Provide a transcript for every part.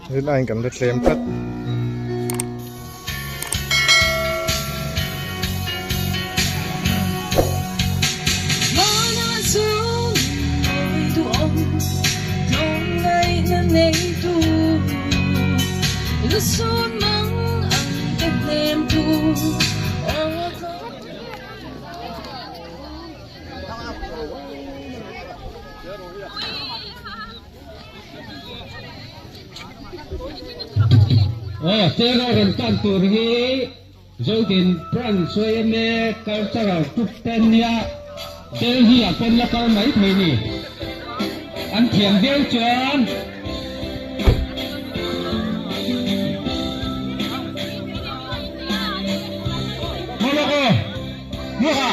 Hur är det exemplet? Tero rentan turhi Zotin Pran Soyeme Kalsara Tutenya Delhi apen la kal mai thini An thiam deu chan Moloko Moha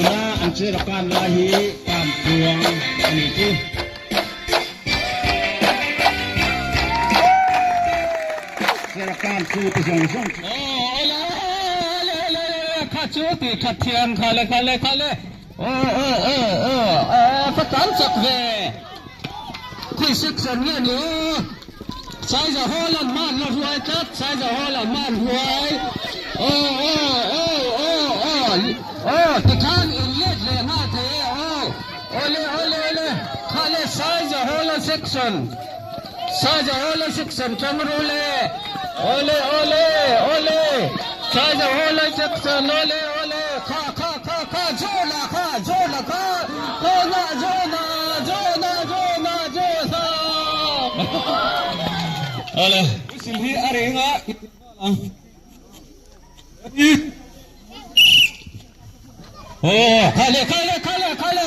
na ang sirakan lahi kampuang itu sirakan su tisong kacu ti katian kale patan sak ve kui section ne ni sai za holan man la huai tat sai za holan man huai ti kan illet le na the ole kale sai za holan section chamrule ole sai za holan section ole kha jola jona ole silhi arenga kale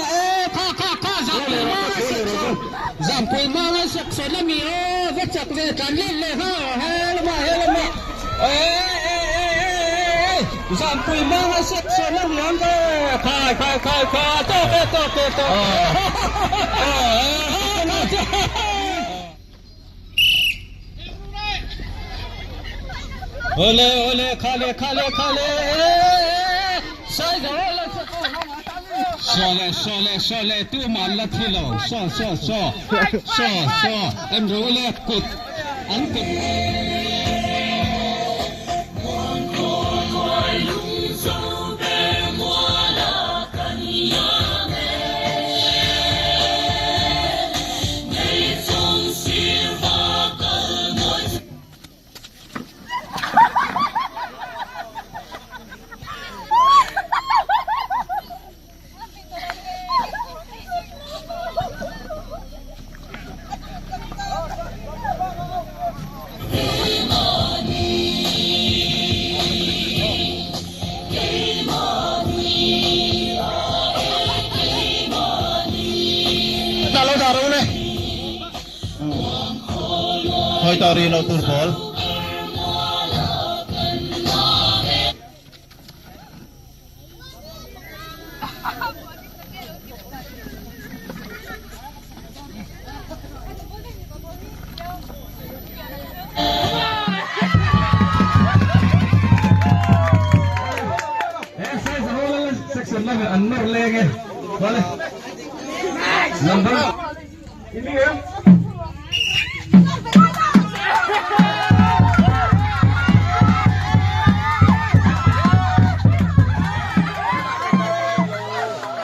zampui ma section lami vechak ve kan le ha helma zampui ma section lami anga khai to ole khale sai ga ole sole tu man la thilo so em role kut an kut Daru ne hoi tari no tur bol section lagi anur lagi boleh number ini ya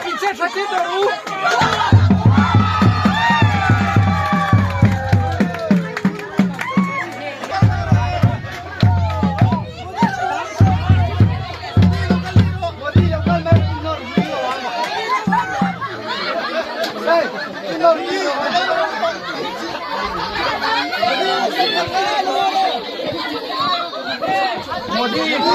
pinche fatito Modi kita